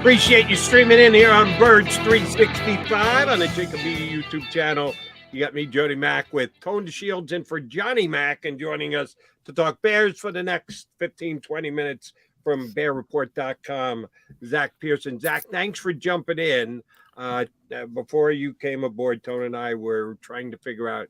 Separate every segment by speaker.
Speaker 1: Appreciate you streaming in here on Birds 365 on the JAKIB YouTube channel. You got me, Jody Mack, with Tone Shields in for Johnny Mack, and joining us to talk Bears for the next 15, 20 minutes from BearReport.com, Zack Pearson. Zack, thanks for jumping in. Before you came aboard, Tone and I were trying to figure out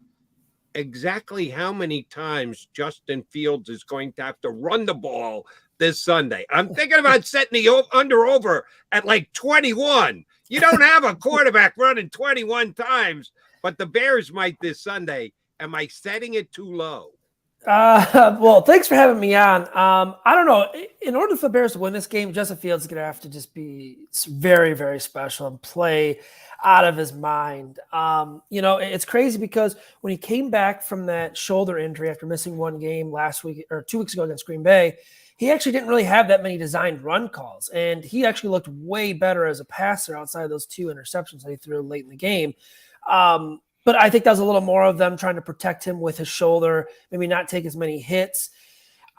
Speaker 1: exactly how many times Justin Fields is going to have to run the ball this Sunday. I'm thinking about setting the under-over at like 21. You don't have a quarterback running 21 times, but the Bears might this Sunday. Am I setting it too low?
Speaker 2: Well, thanks for having me on. I don't know. In order for the Bears to win this game, Justin Fields is going to have to just be very, very special and play out of his mind. It's crazy because when he came back from that shoulder injury after missing one game last week or 2 weeks ago against Green Bay, he actually didn't really have that many designed run calls. And he actually looked way better as a passer outside of those 2 interceptions that he threw late in the game. But I think that was a little more of them trying to protect him with his shoulder, maybe not take as many hits.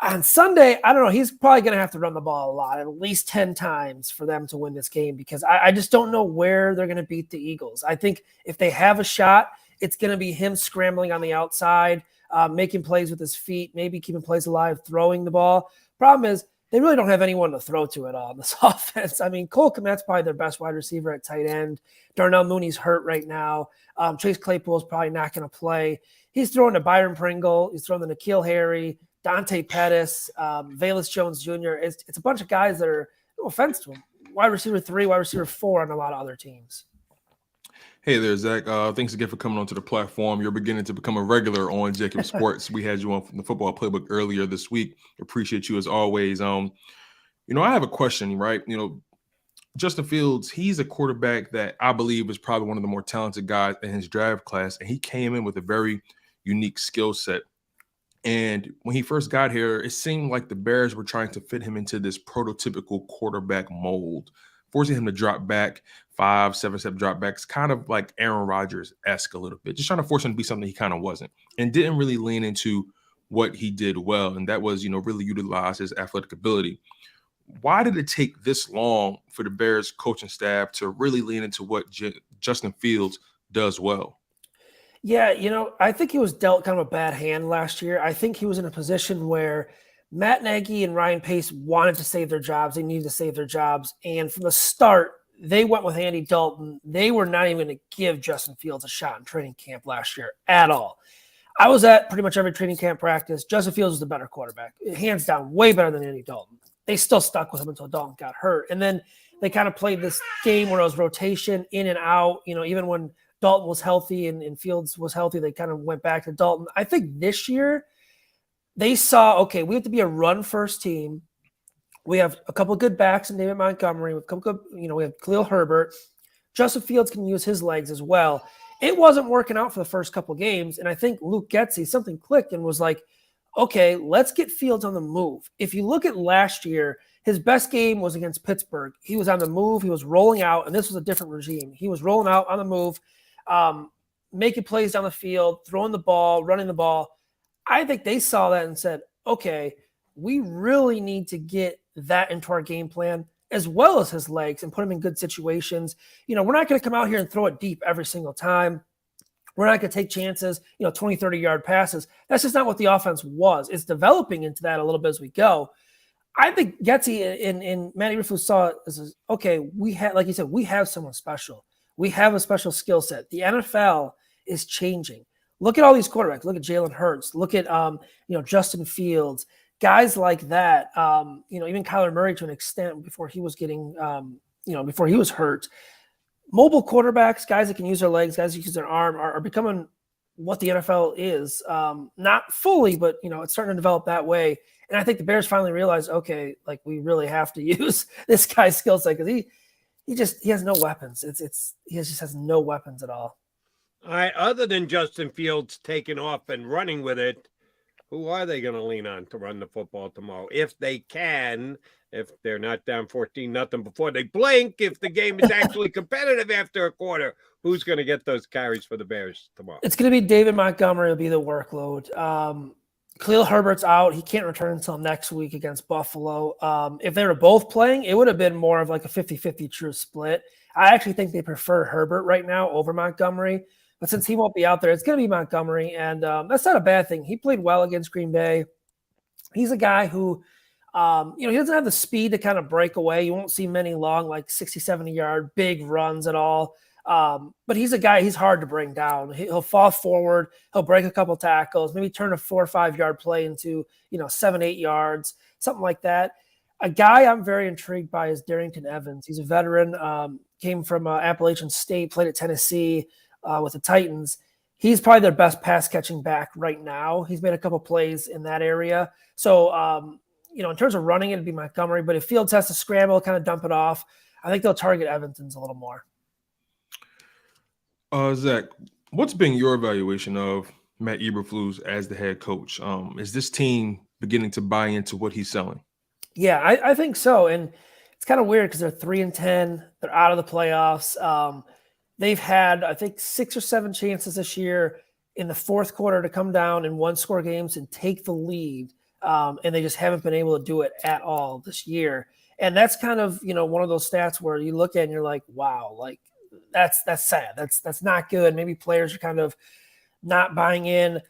Speaker 2: On Sunday, I don't know. He's probably going to have to run the ball a lot, at least 10 times for them to win this game, because I just don't know where they're going to beat the Eagles. I think if they have a shot, it's going to be him scrambling on the outside, making plays with his feet, maybe keeping plays alive, throwing the ball. Problem is, they really don't have anyone to throw to at all in this offense. I mean, Cole Kmet's probably their best wide receiver at tight end. Darnell Mooney's hurt right now. Chase Claypool's probably not going to play. He's throwing to Byron Pringle. He's throwing to N'Keal Harry, Dante Pettis, Velus Jones Jr. It's a bunch of guys that are, no offense to him, wide receiver 3, wide receiver 4 on a lot of other teams.
Speaker 3: Hey there, Zach. Thanks again for coming onto the platform. You're beginning to become a regular on JAKIB Sports. We had you on from the Football Playbook earlier this week. Appreciate you as always. I have a question, right? Justin Fields, he's a quarterback that I believe is probably one of the more talented guys in his draft class, and he came in with a very unique skill set. And when he first got here, it seemed like the Bears were trying to fit him into this prototypical quarterback mold, forcing him to drop back 5-7-step drop backs, kind of like Aaron Rodgers-esque a little bit, just trying to force him to be something he kind of wasn't, and didn't really lean into what he did well, and that was, really utilize his athletic ability. Why did it take this long for the Bears coaching staff to really lean into what Justin Fields does well?
Speaker 2: Yeah, I think he was dealt kind of a bad hand last year. I think he was in a position where Matt Nagy and Ryan Pace wanted to save their jobs. They needed to save their jobs. And from the start, they went with Andy Dalton. They were not even going to give Justin Fields a shot in training camp last year at all. I was at pretty much every training camp practice. Justin Fields was the better quarterback, hands down, way better than Andy Dalton. They still stuck with him until Dalton got hurt. And then they kind of played this game where it was rotation in and out. Even when Dalton was healthy and Fields was healthy, they kind of went back to Dalton. I think this year they saw, okay, we have to be a run-first team. We have a couple of good backs in David Montgomery. We have a couple of, we have Khalil Herbert. Justin Fields can use his legs as well. It wasn't working out for the first couple of games, and I think Luke Getsy, something clicked and was like, okay, let's get Fields on the move. If you look at last year, his best game was against Pittsburgh. He was on the move. He was rolling out, and this was a different regime. He was rolling out on the move, making plays down the field, throwing the ball, running the ball. I think they saw that and said, okay, we really need to get that into our game plan as well as his legs and put him in good situations. We're not going to come out here and throw it deep every single time. We're not going to take chances, 20, 30-yard passes. That's just not what the offense was. It's developing into that a little bit as we go. I think Getsy and Matty Eberflus saw it as, okay, we have, like you said, we have someone special. We have a special skill set. The NFL is changing. Look at all these quarterbacks. Look at Jalen Hurts. Look at, Justin Fields, guys like that. Even Kyler Murray to an extent before he was getting, before he was hurt. Mobile quarterbacks, guys that can use their legs, guys that use their arm are becoming what the NFL is. Not fully, but, it's starting to develop that way. And I think the Bears finally realized, okay, like we really have to use this guy's skill set because he has no weapons. He just has no weapons at all.
Speaker 1: All right, other than Justin Fields taking off and running with it, who are they going to lean on to run the football tomorrow? If they can, if they're not down 14-0 before they blink, if the game is actually competitive after a quarter, who's going to get those carries for the Bears tomorrow?
Speaker 2: It's going to be David Montgomery will be the workload. Khalil Herbert's out. He can't return until next week against Buffalo. If they were both playing, it would have been more of like a 50-50 true split. I actually think they prefer Herbert right now over Montgomery. But since he won't be out there, it's going to be Montgomery. And that's not a bad thing. He played well against Green Bay. He's a guy who, he doesn't have the speed to kind of break away. You won't see many long, like 60, 70-yard, big runs at all. But he's a guy, he's hard to bring down. He'll fall forward. He'll break a couple tackles, maybe turn a 4 or 5 yard play into, 7, 8 yards, something like that. A guy I'm very intrigued by is Darrington Evans. He's a veteran, came from Appalachian State, played at Tennessee with the Titans. He's probably their best pass catching back right now. He's made a couple plays in that area. So, in terms of running, it'd be Montgomery, but if Fields has to scramble, kind of dump it off, I think they'll target Evans a little more.
Speaker 3: Zach, what's been your evaluation of Matt Eberflus as the head coach? Is this team beginning to buy into what he's selling?
Speaker 2: Yeah, I think so. And it's kind of weird because they're 3-10. They're out of the playoffs. They've had, I think, 6 or 7 chances this year in the fourth quarter to come down in 1-score games and take the lead. And they just haven't been able to do it at all this year. And that's kind of, one of those stats where you look at and you're like, wow, like that's sad. That's not good. Maybe players are kind of not buying in.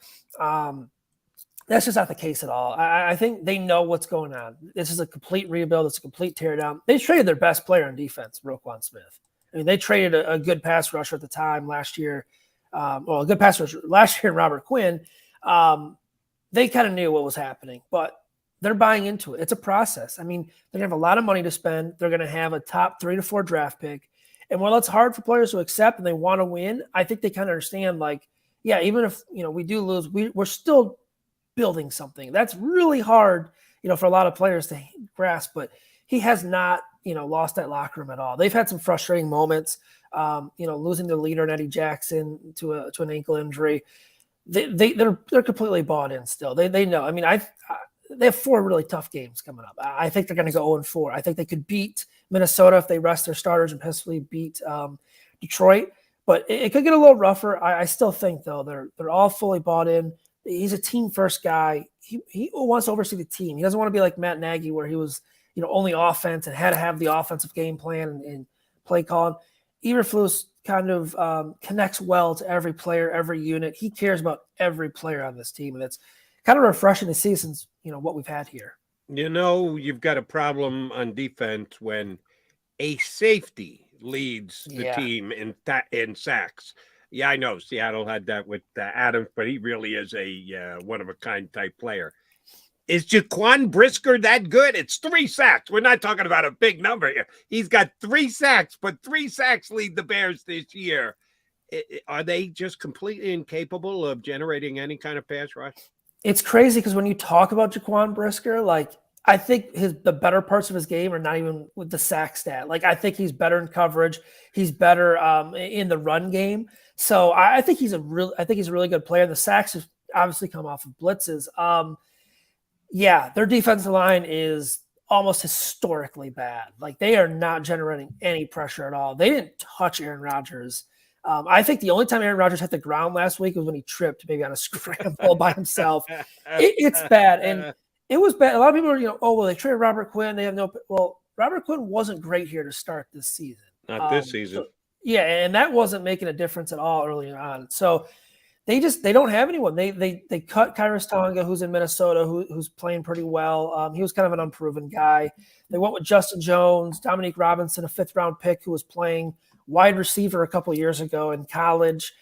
Speaker 2: That's just not the case at all. I think they know what's going on. This is a complete rebuild. It's a complete teardown. They traded their best player on defense, Roquan Smith. I mean, they traded a good pass rusher at the time last year. A good pass rusher last year in Robert Quinn. They kind of knew what was happening, but they're buying into it. It's a process. I mean, they're going to have a lot of money to spend. They're going to have a top 3 to 4 draft pick. And while it's hard for players to accept and they want to win, I think they kind of understand, like, yeah, even if, we do lose, we're still building something. That's really hard, for a lot of players to grasp, but he has not, lost that locker room at all. They've had some frustrating moments, losing their leader, Eddie Jackson, to an ankle injury. They're completely bought in still. They know. I mean, they have 4 really tough games coming up. I think they're going to go 0-4. I think they could beat Minnesota if they rest their starters and possibly beat Detroit. But it could get a little rougher. I still think, though, they're all fully bought in. He's a team-first guy. He wants to oversee the team. He doesn't want to be like Matt Nagy, where he was, only offense and had to have the offensive game plan and play calling. Eberflus kind of connects well to every player, every unit. He cares about every player on this team, and it's kind of refreshing to see since, what we've had here.
Speaker 1: You've got a problem on defense when a safety leads the team in sacks. Yeah, I know Seattle had that with Adams, but he really is a one-of-a-kind type player. Is Jaquan Brisker that good? It's 3 sacks. We're not talking about a big number here. He's got 3 sacks, but 3 sacks lead the Bears this year. Are they just completely incapable of generating any kind of pass rush?
Speaker 2: It's crazy because when you talk about Jaquan Brisker, like, I think the better parts of his game are not even with the sack stat. Like, I think he's better in coverage. He's better in the run game. So I think he's a really good player. The sacks have obviously come off of blitzes. Their defensive line is almost historically bad. Like, they are not generating any pressure at all. They didn't touch Aaron Rodgers. I think the only time Aaron Rodgers hit the ground last week was when he tripped maybe on a scramble by himself. It's bad. And it was bad. A lot of people are, they traded Robert Quinn. They have Robert Quinn wasn't great here to start this season.
Speaker 1: Not this season.
Speaker 2: And that wasn't making a difference at all early on. So they don't have anyone. They cut Kyrus Tonga, who's in Minnesota, who's playing pretty well. He was kind of an unproven guy. They went with Justin Jones, Dominique Robinson, a 5th-round pick who was playing wide receiver a couple years ago in college.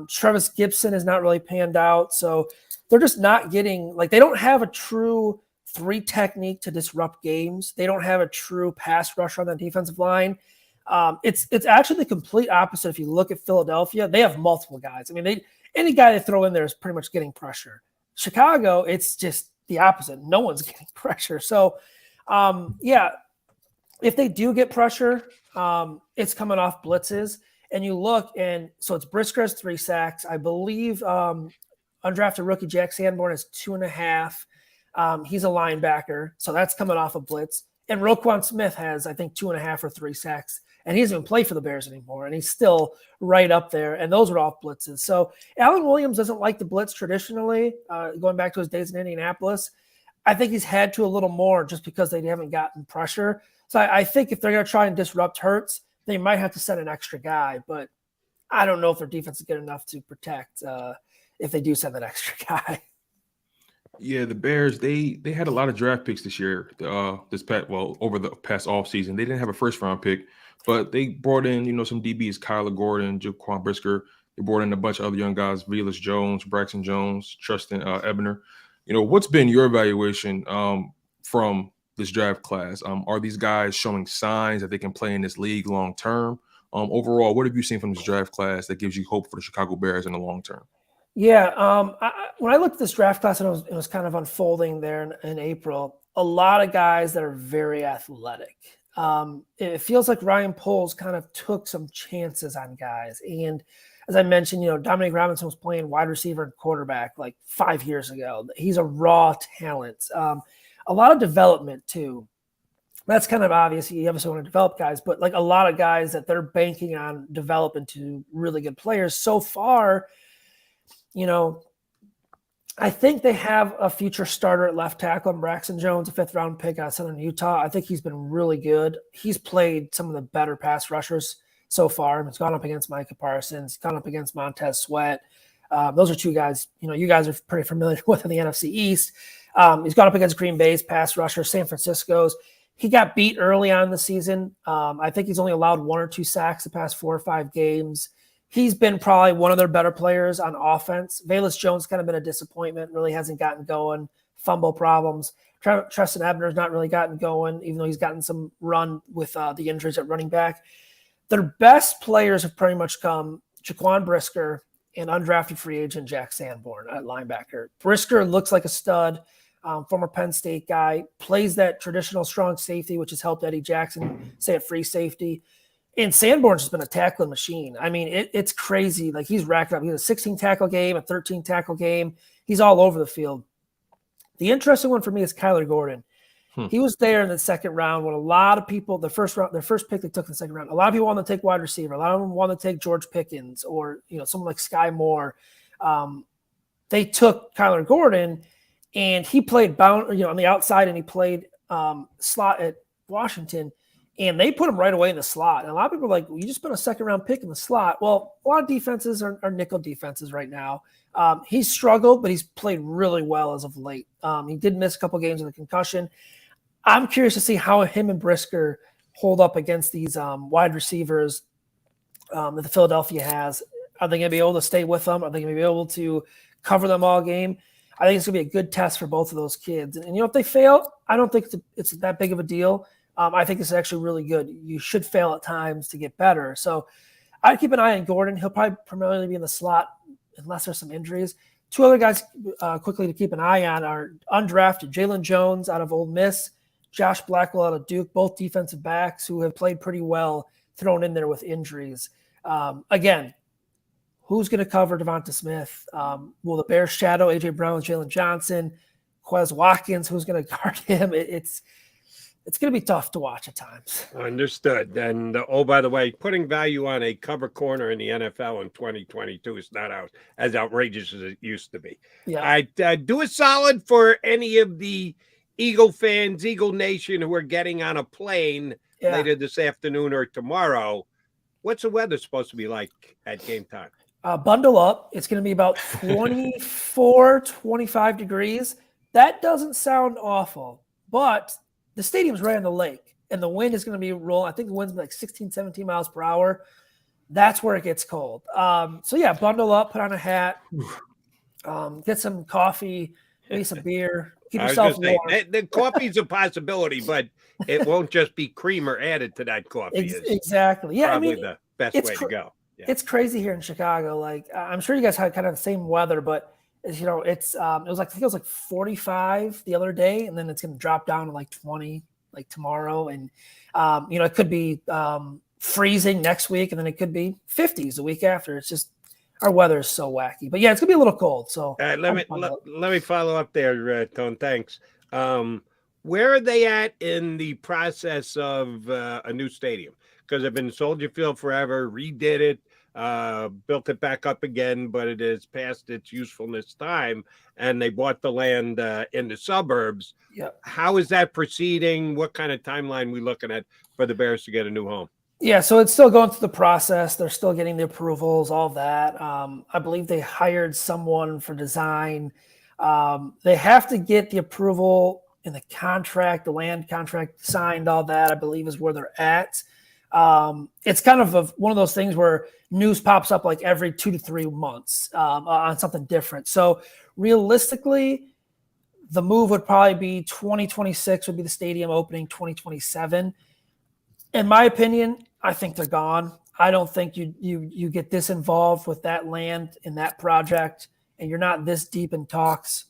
Speaker 2: Travis Gibson has not really panned out. So they're just not getting, they don't have a true 3 technique to disrupt games. They don't have a true pass rush on the defensive line. It's actually the complete opposite. If you look at Philadelphia, they have multiple guys. I mean, any guy they throw in there is pretty much getting pressure. Chicago, it's just the opposite. No one's getting pressure. So, if they do get pressure, it's coming off blitzes. And you look, and so it's Brisker has 3 sacks. I believe undrafted rookie Jack Sanborn has 2.5. He's a linebacker, so that's coming off a blitz. And Roquan Smith has, I think, 2.5 or 3 sacks, and he doesn't even play for the Bears anymore, and he's still right up there, and those are off blitzes. So Alan Williams doesn't like the blitz traditionally, going back to his days in Indianapolis. I think he's had to a little more just because they haven't gotten pressure. So I think if they're going to try and disrupt Hurts, they might have to send an extra guy, but I don't know if their defense is good enough to protect if they do send that extra guy.
Speaker 3: Yeah, the Bears, they had a lot of draft picks this year. Over the past offseason. They didn't have a first-round pick, but they brought in, some DBs, Kyler Gordon, Jaquan Brisker. They brought in a bunch of other young guys, Velus Jones, Braxton Jones, Tristan Ebner. What's been your evaluation from this draft class? Are these guys showing signs that they can play in this league long-term? Overall, what have you seen from this draft class that gives you hope for the Chicago Bears in the long term?
Speaker 2: Yeah, when I looked at this draft class and it was kind of unfolding there in April, a lot of guys that are very athletic. It feels like Ryan Poles kind of took some chances on guys. And as I mentioned, Dominic Robinson was playing wide receiver and quarterback like 5 years ago. He's a raw talent. A lot of development too. That's kind of obvious. You obviously want to develop guys, but like a lot of guys that they're banking on develop into really good players. So far, I think they have a future starter at left tackle in Braxton Jones, a 5th-round pick out of Southern Utah. I think he's been really good. He's played some of the better pass rushers so far. He's gone up against Micah Parsons. He's gone up against Montez Sweat. Those are 2 guys, you guys are pretty familiar with in the NFC East. He's gone up against Green Bay's pass rusher, San Francisco's. He got beat early on in the season. I think he's only allowed 1 or 2 sacks the past 4 or 5 games. He's been probably one of their better players on offense. Velus Jones kind of been a disappointment, really hasn't gotten going, fumble problems. Tristan Ebner's not really gotten going, even though he's gotten some run with the injuries at running back. Their best players have pretty much come Jaquan Brisker and undrafted free agent Jack Sanborn at linebacker. Brisker looks like a stud, former Penn State guy, plays that traditional strong safety, which has helped Eddie Jackson stay at free safety. And Sanborn's just been a tackling machine. I mean, it's crazy. Like, he's racking up. He has a 16-tackle game, a 13-tackle game. He's all over the field. The interesting one for me is Kyler Gordon. He was there in the second round when a lot of people, their first pick they took in the second round, a lot of people wanted to take wide receiver. A lot of them wanted to take George Pickens or, someone like Sky Moore. They took Kyler Gordon, and he played on the outside, and he played slot at Washington. And they put him right away in the slot. And a lot of people are like, well, you just put a second-round pick in the slot. Well, a lot of defenses are nickel defenses right now. He's struggled, but he's played really well as of late. He did miss a couple games with a concussion. I'm curious to see how him and Brisker hold up against these wide receivers that the Philadelphia has. Are they going to be able to stay with them? Are they going to be able to cover them all game? I think it's going to be a good test for both of those kids. And if they fail, I don't think it's that big of a deal. I think this is actually really good. You should fail at times to get better. So I'd keep an eye on Gordon. He'll probably primarily be in the slot unless there's some injuries. 2 other guys quickly to keep an eye on are undrafted Jalen Jones out of Ole Miss, Josh Blackwell out of Duke, both defensive backs who have played pretty well thrown in there with injuries. Again, who's going to cover Devonta Smith? Will the Bears shadow A.J. Brown with Jalen Johnson? Quez Watkins, who's going to guard him? It's going to be tough to watch at times.
Speaker 1: Understood. And, by the way, putting value on a cover corner in the NFL in 2022 is not as outrageous as it used to be.
Speaker 2: Yeah.
Speaker 1: I do a solid for any of the Eagle fans, Eagle Nation, who are getting on a plane later this afternoon or tomorrow. What's the weather supposed to be like at game time?
Speaker 2: Bundle up. It's going to be about 24, 25 degrees. That doesn't sound awful, but the stadium's right on the lake, and the wind is going to be rolling. I think the wind's like 16, 17 miles per hour. That's where it gets cold. Bundle up, put on a hat, get some coffee, maybe some beer, keep yourself warm.
Speaker 1: The coffee's a possibility, but it won't just be creamer added to that coffee.
Speaker 2: Exactly. Yeah,
Speaker 1: probably the best way to go. Yeah.
Speaker 2: It's crazy here in Chicago. Like, I'm sure you guys had kind of the same weather, but it was like 45 the other day, and then it's going to drop down to like 20 like tomorrow, and it could be freezing next week, and then it could be 50s the week after. It's just our weather is so wacky. But yeah, it's gonna be a little cold. So
Speaker 1: let me follow up there, Tone. Thanks. Where are they at in the process of a new stadium? Because they've been Soldier Field forever, redid it, built it back up again, but it is past its usefulness time, and they bought the land in the suburbs.
Speaker 2: Yep.
Speaker 1: How is that proceeding? What kind of timeline are we looking at for the Bears to get a new home?
Speaker 2: Yeah, so it's still going through the process. They're still getting the approvals, all that. I believe they hired someone for design. They have to get the approval in the contract, the land contract signed, all that, I believe is where they're at. It's kind of one of those things where news pops up like every 2 to 3 months on something different. So realistically, the move would probably be 2026 would be the stadium opening, 2027. In my opinion, I think they're gone. I don't think you get this involved with that land in that project, and you're not this deep in talks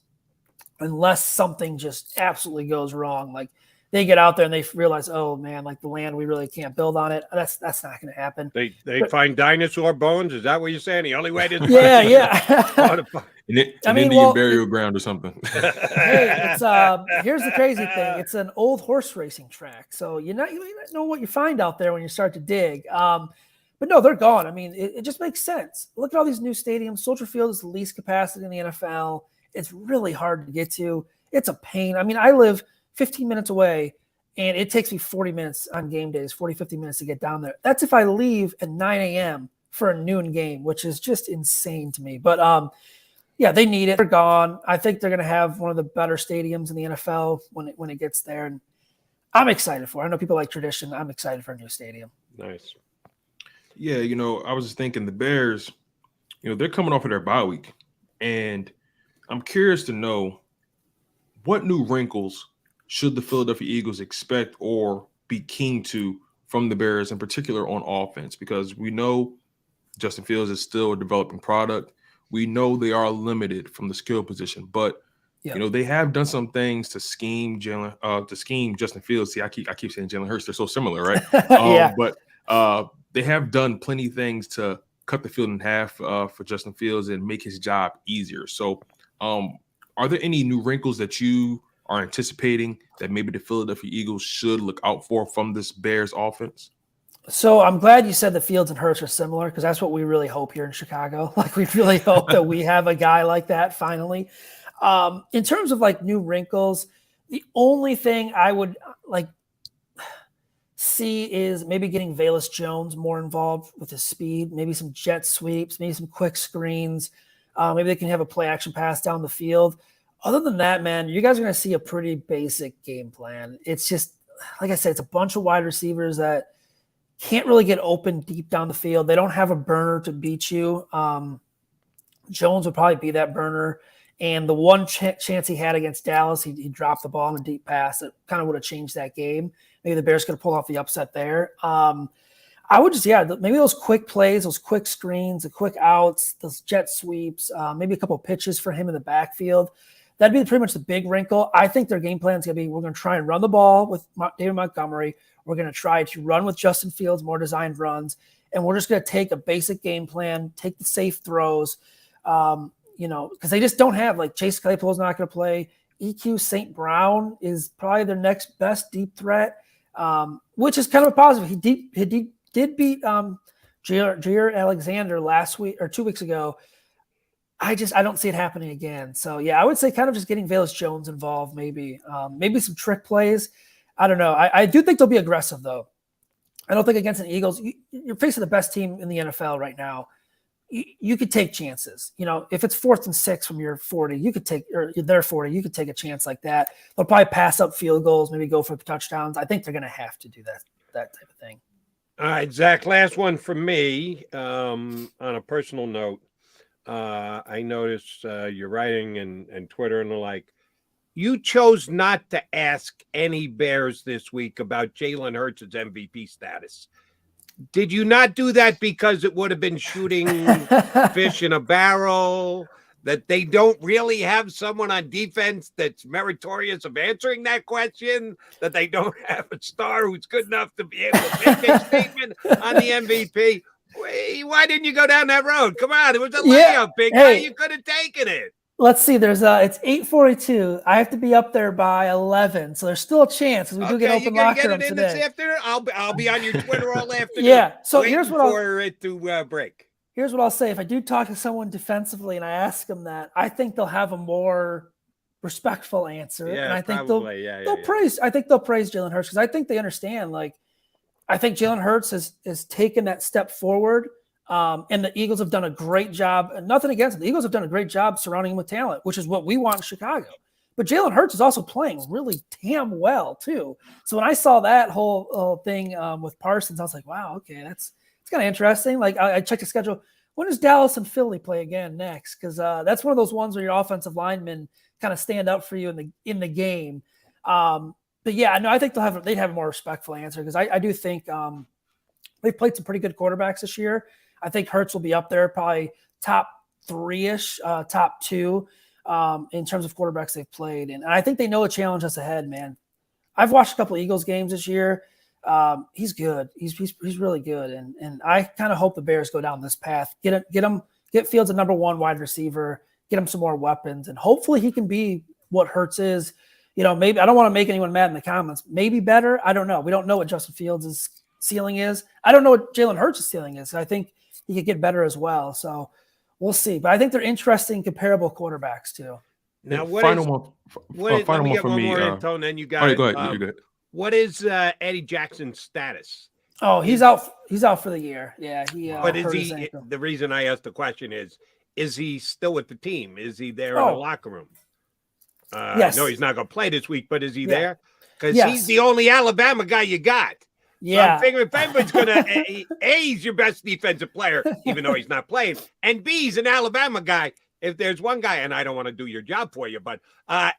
Speaker 2: unless something just absolutely goes wrong. Like they get out there and they realize, oh man, like the land, we really can't build on it. That's not going to happen.
Speaker 1: They find dinosaur bones. Is that what you're saying? The only way to
Speaker 3: an Indian burial ground or something.
Speaker 2: Hey, here's the crazy thing. It's an old horse racing track. So you might not know what you find out there when you start to dig. But no, they're gone. I mean, it just makes sense. Look at all these new stadiums. Soldier Field is the least capacity in the NFL. It's really hard to get to. It's a pain. I mean, I live 15 minutes away, and it takes me 40 minutes on game days, 40, 50 minutes to get down there. That's if I leave at 9 a.m. for a noon game, which is just insane to me. But, yeah, they need it. They're gone. I think they're going to have one of the better stadiums in the NFL when it gets there. And I'm excited for it. I know people like tradition. I'm excited for a new stadium.
Speaker 1: Nice.
Speaker 3: Yeah, I was just thinking the Bears, they're coming off of their bye week. And I'm curious to know what new wrinkles should the Philadelphia Eagles expect or be keen to from the Bears, in particular on offense, because we know Justin Fields is still a developing product. We know they are limited from the skill position, but they have done some things to scheme Justin Fields. See, I keep saying Jalen Hurts; they're so similar, right?
Speaker 2: Yeah.
Speaker 3: But they have done plenty of things to cut the field in half for Justin Fields and make his job easier. So, are there any new wrinkles that you are anticipating that maybe the Philadelphia Eagles should look out for from this Bears offense?
Speaker 2: So I'm glad you said the Fields and Hurts are similar, because that's what we really hope here in Chicago. Like we really hope that we have a guy like that finally. In terms of like new wrinkles, the only thing I would like see is maybe getting Velus Jones more involved with his speed, maybe some jet sweeps, maybe some quick screens. Maybe they can have a play action pass down the field. Other than that, man, you guys are going to see a pretty basic game plan. It's just, like I said, it's a bunch of wide receivers that can't really get open deep down the field. They don't have a burner to beat you. Jones would probably be that burner. And the one chance he had against Dallas, he dropped the ball in a deep pass that kind of would have changed that game. Maybe the Bears could have pulled off the upset there. I would just, maybe those quick plays, those quick screens, the quick outs, those jet sweeps, maybe a couple of pitches for him in the backfield. That'd be pretty much the big wrinkle. I think their game plan is going to be, we're going to try and run the ball with David Montgomery. We're going to try to run with Justin Fields, more designed runs. And we're just going to take a basic game plan, take the safe throws, because they just don't have, like, Chase Claypool's not going to play. EQ St. Brown is probably their next best deep threat, which is kind of a positive. He did beat Jair Alexander last week or 2 weeks ago. I don't see it happening again. So, yeah, I would say kind of just getting Velus Jones involved, maybe some trick plays. I don't know. I do think they'll be aggressive, though. I don't think against the Eagles, you're facing the best team in the NFL right now. You could take chances. If it's 4th and 6 from your 40, you could take, or their 40, you could take a chance like that. They'll probably pass up field goals, maybe go for touchdowns. I think they're going to have to do that type of thing.
Speaker 1: All right, Zach, last one from me. On a personal note, I noticed your writing and Twitter and the like. You chose not to ask any Bears this week about Jalen Hurts' MVP status. Did you not do that because it would have been shooting fish in a barrel, that they don't really have someone on defense that's meritorious of answering that question, that they don't have a star who's good enough to be able to make a statement on the MVP? Why didn't you go down that road? Come on, it was a layup, big guy. You could have taken it.
Speaker 2: Let's see. There's it's 8:42. I have to be up there by 11, so there's still a chance because we do get open locker room today.
Speaker 1: This afternoon. I'll be on your Twitter all afternoon.
Speaker 2: Yeah. So here's what
Speaker 1: for it to break.
Speaker 2: Here's what I'll say. If I do talk to someone defensively and I ask them that, I think they'll have a more respectful answer.
Speaker 1: Yeah,
Speaker 2: and I think
Speaker 1: probably.
Speaker 2: they'll praise. I think they'll praise Jalen Hurts because I think they understand. Like, I think Jalen Hurts has taken that step forward. And the Eagles have done a great job. And nothing against them. The Eagles have done a great job surrounding him with talent, which is what we want in Chicago. But Jalen Hurts is also playing really damn well too. So when I saw that whole thing with Parsons, I was like, wow, okay, it's kind of interesting. Like I checked the schedule. When does Dallas and Philly play again next? Because that's one of those ones where your offensive linemen kind of stand up for you in the game. But yeah, no, I think they'd have a more respectful answer because I do think they've played some pretty good quarterbacks this year. I think Hurts will be up there, probably top 3-ish, top 2 in terms of quarterbacks they've played. And I think they know the challenge that's ahead, man. I've watched a couple of Eagles games this year. He's good. He's really good. And I kind of hope the Bears go down this path. Get Fields a number 1 wide receiver, get him some more weapons, and hopefully he can be what Hurts is. You know, maybe I don't want to make anyone mad in the comments. Maybe better. I don't know. We don't know what Justin Fields' ceiling is. I don't know what Jalen Hurts' ceiling is. I think he could get better as well. So we'll see. But I think they're interesting, comparable quarterbacks too.
Speaker 1: Now,
Speaker 3: final one for me.
Speaker 1: And then you got
Speaker 3: go ahead. You're good.
Speaker 1: What is Eddie Jackson's status?
Speaker 2: Oh, he's out. He's out for the year. Yeah,
Speaker 1: but is he? The reason I asked the question is he still with the team? Is he there in the locker room?
Speaker 2: Yes.
Speaker 1: No, he's not going to play this week. But is he there? Because he's the only Alabama guy you got.
Speaker 2: Yeah,
Speaker 1: so I'm figuring if anyone's going to he's your best defensive player, even though he's not playing, and B, he's an Alabama guy. If there's one guy, and I don't want to do your job for you, but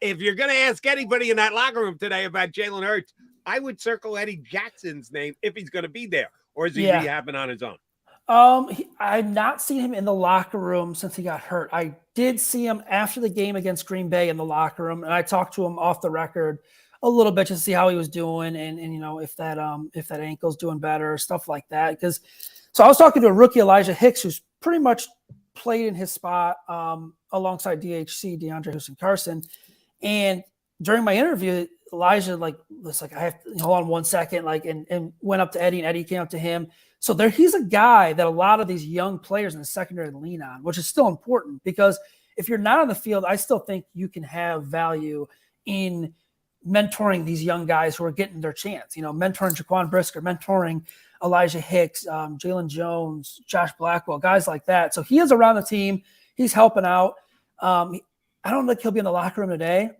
Speaker 1: if you're going to ask anybody in that locker room today about Jalen Hurts, I would circle Eddie Jackson's name if he's going to be there, or is he rehabbing on his own?
Speaker 2: I've not seen him in the locker room since he got hurt. I did see him after the game against Green Bay in the locker room, and I talked to him off the record a little bit to see how he was doing and you know if that ankle's doing better, stuff like that. So I was talking to a rookie, Elijah Hicks, who's pretty much played in his spot alongside DHC, DeAndre Houston-Carson. And during my interview, Elijah was like, I have to hold on 1 second, and went up to Eddie, and Eddie came up to him. So he's a guy that a lot of these young players in the secondary lean on, which is still important because if you're not on the field, I still think you can have value in mentoring these young guys who are getting their chance, mentoring Jaquan Brisker, mentoring Elijah Hicks, Jalen Jones, Josh Blackwell, guys like that. So he is around the team. He's helping out. I don't think he'll be in the locker room today.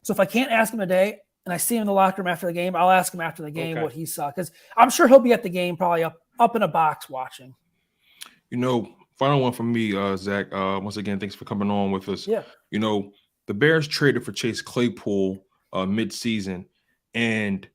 Speaker 2: So if I can't ask him today and I see him in the locker room after the game, I'll ask him after the game what he saw. Because I'm sure he'll be at the game, probably up in a box watching.
Speaker 3: Final one from me, Zach. Once again, thanks for coming on with us.
Speaker 2: Yeah.
Speaker 3: The Bears traded for Chase Claypool mid-season, and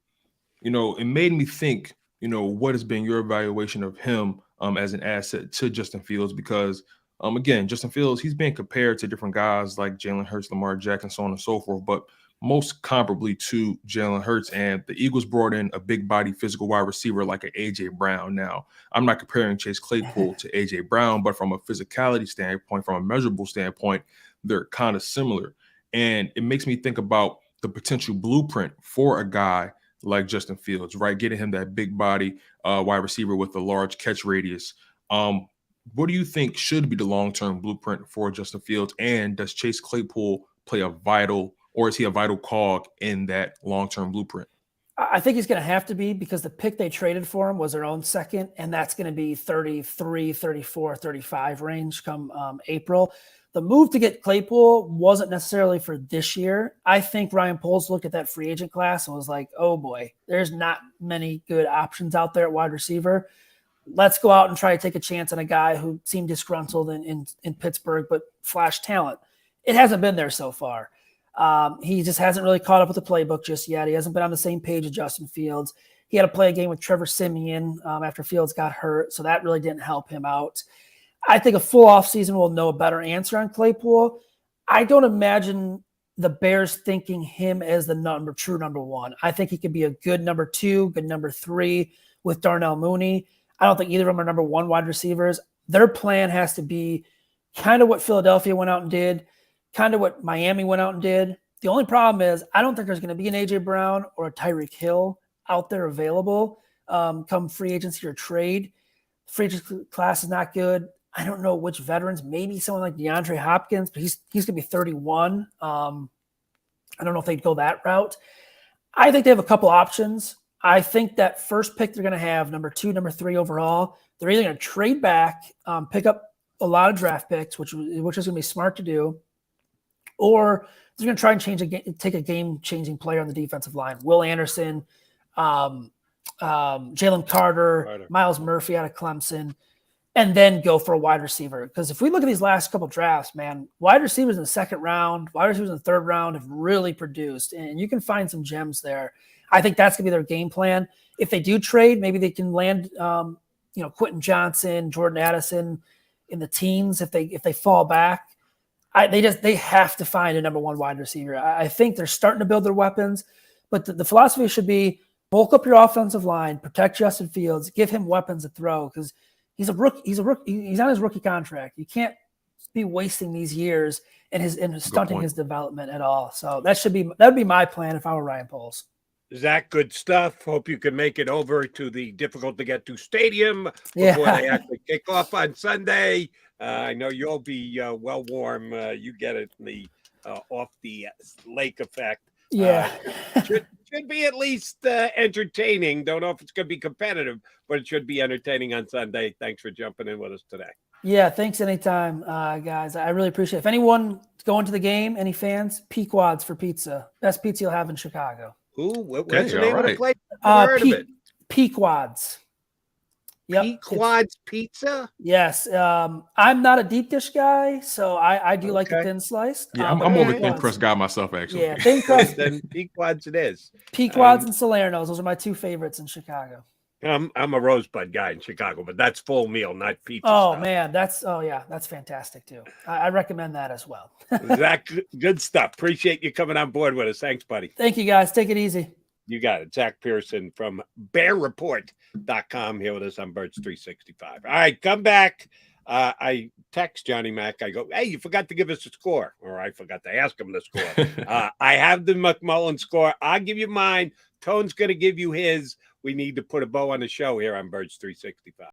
Speaker 3: it made me think, what has been your evaluation of him as an asset to Justin Fields? Because again, Justin Fields, he's being compared to different guys like Jalen Hurts, Lamar Jackson, so on and so forth, but most comparably to Jalen Hurts. And the Eagles brought in a big body physical wide receiver like an A.J. Brown. Now, I'm not comparing Chase Claypool to A.J. Brown, but from a physicality standpoint, from a measurable standpoint, they're kind of similar. And it makes me think about the potential blueprint for a guy like Justin Fields, right? Getting him that big body wide receiver with a large catch radius. What do you think should be the long-term blueprint for Justin Fields? And does Chase Claypool play is he a vital cog in that long-term blueprint?
Speaker 2: I think he's going to have to be because the pick they traded for him was their own second, and that's going to be 33, 34, 35 range come April. The move to get Claypool wasn't necessarily for this year. I think Ryan Poles looked at that free agent class and was like, oh boy, there's not many good options out there at wide receiver. Let's go out and try to take a chance on a guy who seemed disgruntled in Pittsburgh, but flash talent. It hasn't been there so far. He just hasn't really caught up with the playbook just yet. He hasn't been on the same page as Justin Fields. He had to play a game with Trevor Siemian after Fields got hurt, so that really didn't help him out. I think a full offseason will know a better answer on Claypool. I don't imagine the Bears thinking him as the true number 1. I think he could be a good number 2, good number 3 with Darnell Mooney. I don't think either of them are number 1 wide receivers. Their plan has to be kind of what Philadelphia went out and did. kind of what Miami went out and did. The only problem is I don't think there's going to be an A.J. Brown or a Tyreek Hill out there available come free agency or trade. Free agency class is not good. I don't know which veterans, maybe someone like DeAndre Hopkins, but he's going to be 31. I don't know if they'd go that route. I think they have a couple options. I think that first pick they're going to have, number 2, number 3 overall, they're either going to trade back, pick up a lot of draft picks, which is going to be smart to do, or they're going to try and take a game-changing player on the defensive line. Will Anderson, Jalen Carter, Miles Murphy out of Clemson, and then go for a wide receiver. Because if we look at these last couple drafts, man, wide receivers in the second round, wide receivers in the third round have really produced, and you can find some gems there. I think that's going to be their game plan. If they do trade, maybe they can land, Quentin Johnson, Jordan Addison in the teens if they fall back. They have to find a number 1 wide receiver. I think they're starting to build their weapons, but the philosophy should be bulk up your offensive line, protect Justin Fields, give him weapons to throw because he's a rookie. He's on his rookie contract. You can't be wasting these years and stunting his development at all. So that would be my plan if I were Ryan Poles.
Speaker 1: Zach, good stuff. Hope you can make it over to the difficult to get to stadium before they actually kick off on Sunday. I know you'll be well warm. You get it in the off the lake effect.
Speaker 2: Yeah.
Speaker 1: Should be at least entertaining. Don't know if it's going to be competitive, but it should be entertaining on Sunday. Thanks for jumping in with us today.
Speaker 2: Yeah, thanks anytime, guys. I really appreciate it. If anyone going to the game, any fans, Pequod's for pizza. Best pizza you'll have in Chicago.
Speaker 1: What's the name of the place?
Speaker 2: Pequod's. Yep.
Speaker 1: Pequod's Pizza?
Speaker 2: Yes. I'm not a deep dish guy, so I do like the thin sliced.
Speaker 3: Yeah, I'm more of a thin crust guy myself, actually.
Speaker 2: Yeah, thin crust.
Speaker 1: Then Pequod's it is.
Speaker 2: Pequod's and Salerno's. Those are my 2 favorites in Chicago.
Speaker 1: I'm a Rosebud guy in Chicago, but that's full meal, not pizza.
Speaker 2: Oh,
Speaker 1: stuff.
Speaker 2: Man. That's fantastic, too. I recommend that as well.
Speaker 1: Zach, good stuff. Appreciate you coming on board with us. Thanks, buddy.
Speaker 2: Thank you, guys. Take it easy.
Speaker 1: You got it. Zack Pearson from bearreport.com here with us on Birds 365. All right, come back. I text Johnny Mac. I go, hey, you forgot to give us a score. Or I forgot to ask him the score. I have the McMullen score. I'll give you mine. Tone's going to give you his. We need to put a bow on the show here on Birds 365.